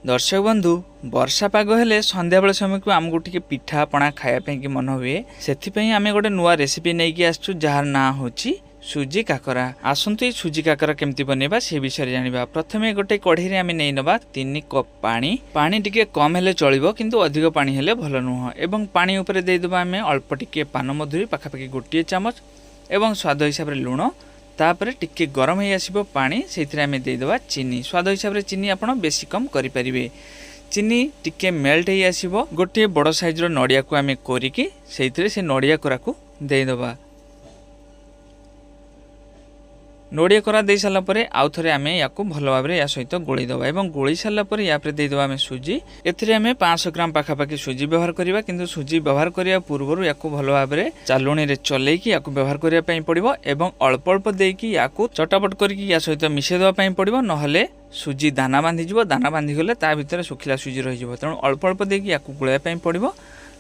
दर्शक बंधु वर्षा पाग हेले संध्या बेले समय को आमको टिके पिठा पणा खाया कि मन हुए से आम गोटे नुआ रेसिपी नहीं कि आसचु जार ना होची सुजी काकरा। आसतु सुजी काकरा केमती बनैबा से विषय जानिबा। प्रथमे गोटे कढ़ी रे आम नहीं नबा 3 कप पानी। पानी टिके कम हेले चलिबो किंतु अधिक पानी हेले भल नुह। एवं पानी ऊपर दे देबा आम अल्प टिके पान मधुरी पाखापाखि गोटे चामच एवं स्वाद हिसाब रे लुण। तापर टिके गरम हो आसो पानी से आम देदेबा चीनी। स्वाद हिसाब से चीनी आप बेसी कम करें। चीनी टिके मेल्ट हो आसो गोटे बड़ साइज नड़िया को आम कोरिकी से नड़िया कोरा को देदेबा। नड़िया कोरा दे सारापर आउ थे आम या भल भाव या सहित गोलीदबा और गोली सारापर या देदेबा आम सुजी। एथिरे आम 500 ग्राम पाखापाखि सुजी व्यवहार करवा किंतु सुजी व्यवहार करने पूर्व या भल भाव चालुणी रे चलैकी या व्यवहार करने पड़ो एवं अल्प अल्प देकी या चटापट करके या सहित मिसेदेवाई पड़ो नहले सुजी दाना बांधीज। दाना बांधीगले ता भितर सुखिला सुजी रही तेणु अल्प अल्प देकी या गुड़ाई पड़ो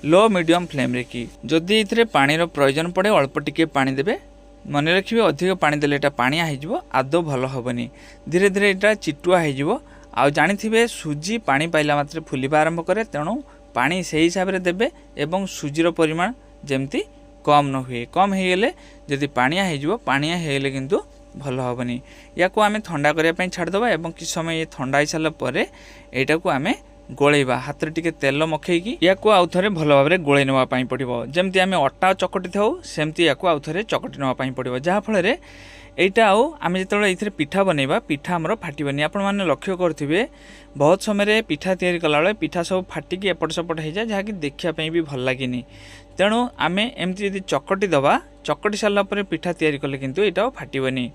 लो मीडियम फ्लेम रे की। जदि ये पानी प्रयोजन पड़े अल्प टिके पानी देवे। मन रखिए अधिक पानी देले एटा पानिया हो आदौ भल हेनी। धीरे धीरे यहाँ चिटुआ हो जानी सुजी पानी पाइला मात्र फुलवा आरंभ करे तेणु पानी से हिसाब से देवे एवं सुजीर परिमाण जमती कम न हुए। कम होगले जदि पानिया हो पानिया होगले किंतु भल हेनी। या आम ठंडा करने छाड़देवा और कि समय ये ठंडा हो सारापर यहाँ को आम गोलेबा हाथ टिके तेल मखैकी या आउ थे भल भाव में गोले नापी पड़ो। जमती आम अटा चकटी था सेमती या आउ थे चकटी नापी पड़ो जहाँफल यहाँ आम जो ये पिठा बनैबा पिठा आमर फाटबनी। आपण मैंने लक्ष्य करेंगे बहुत समय पिठा तैयारी कला पिठा सब फाटिकी एपट सेपट हो जाए जहाँकि देखापी भी भल लगे। तेणु आम एमती यदि चकटी दबा चकटी सारापर पिठा तैयारी कले किंतु यहाँ फाटबनी।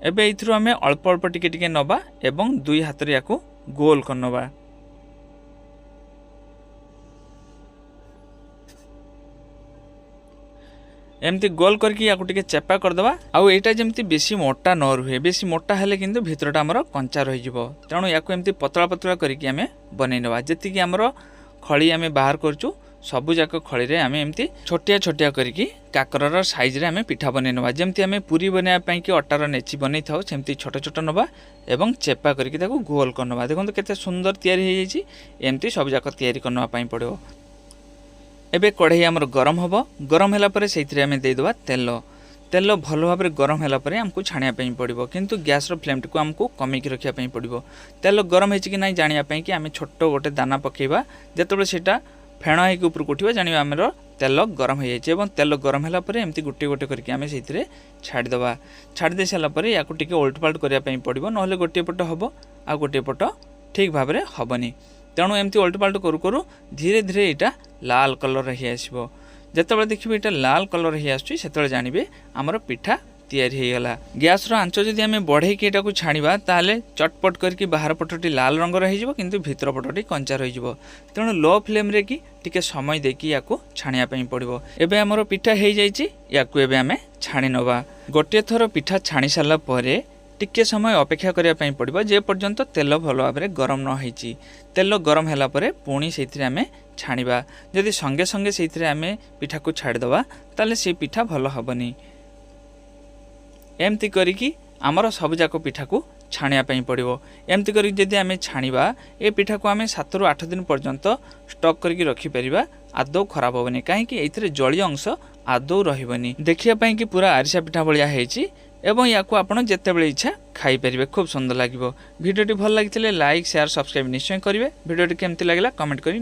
एबे इथरु आमे अल्प अल्प टिके टिके नबा एवं दुई हाथ रे याकू गोल कर नबा। एमती गोल करके याकू टिके चेपा कर दबा। आउ एटा जेमती बेसी मोटा न रुहे। बेसी मोटा हेले किंतु भितरटा हमर कंचा रहि जिवो। तेणु याकू एमती पतला पतला करके आमे बनै नबा। जेति कि हमर खळी आमे बाहर करचू सबु जाक खड़ी रे आमे एमती छोटिया छोटिया करके काकरर साइज रे आमे पिठा बनै नबा। जेमती आमे पूरी बनाया पई कि अटार नेची बनै थाउ सेमती छोट छोट नबा एवं चेपा करके ताको गोल कर नबा। देखंतु केते सुंदर तयारी हो जाइछि। एमती सब जाक तयारी करनवा पई पड़ो। एबे कढ़ाई हमर गरम हबो। गरम होला परे सेइथरे आमे दे देबा तेल। तेल भल भाव में गरम होला परे हमको छाणिया पई पड़ो किंतु गैस रो फ्लेम को हमको कमी की रखिया पई पड़ो। तेल गरम हेछि कि नाही जानिया पई कि आमे छोट गोटे दाना पकेबा जेतबे सेटा फेण होकर उपरକୁ उठिबा जानिबा हमर तेल गरम हो जाइए। और तेल गरम होला परे एमती गोटे गोटे करके आमे सेइथरे छाड़ी दबा। छाड़ी दे साला परे याकू टिके उल्ट पाल्ट करिया पई पड़िबो नहले गोटे पट हबो आ गोटे पट ठीक भाव में हबनी। तेणु एमती उल्ट पाल्ट करू करू धीरे धीरे यहाँ लाल कलर रही आसो। जेतेबेले देखिबे यहाँ लाल कलर रही आसुची सेतेबेले जानिबे हमर पिठा तैयारी हो गला। गैस रो आंच जदि आमे बढ़ेकी एटा को छाणीबा ताले चटपट करके बाहर पटटी लाल रंग रही जिवो किंतु भीतर पटटी कंचा रही जिवो। तेणु लो फ्लेम रे की टिके समय देकी याकू छाणिया पई पड़िबो। एबे हमर पिठा हेई जाइछि याकू एबे आमे छाणी नबा। गोटे थर पिठा छाणी साला परे टिके समय अपेक्षा करिया पई पड़िबो जे पर्यंत तेल भल भाव में गरम न होइछि। तेल गरम होला परे पुणी सेइथरे आमे छाणीबा। जदि संगे संगे सेइथरे आमे पिठा को छाड़ी दबा ताले से पिठा भल हबनी। एमती करिकी आमर सब जाक पिठा को छाणिया पई पड़िबो। एमती करिक जदि आमे छाणीबा ए पिठा को आमे 7 रु 8 दिन पर्यंत स्टॉक करके रखि परिबा आदौ खराब होबनी काहे कि एथिरे जळीय अंश आदौ रहिबनी। देखिया पई कि पूरा आरिसा पिठा भलिया हेछि एवं याकू आपण जेतेबेले इच्छा खाई परिबे खूब सुंदर लागिबो। वीडियोटी भल लागितले लाइक शेयर सब्सक्राइब निश्चय करिवे। वीडियोटी केमती लागिला कमेंट करी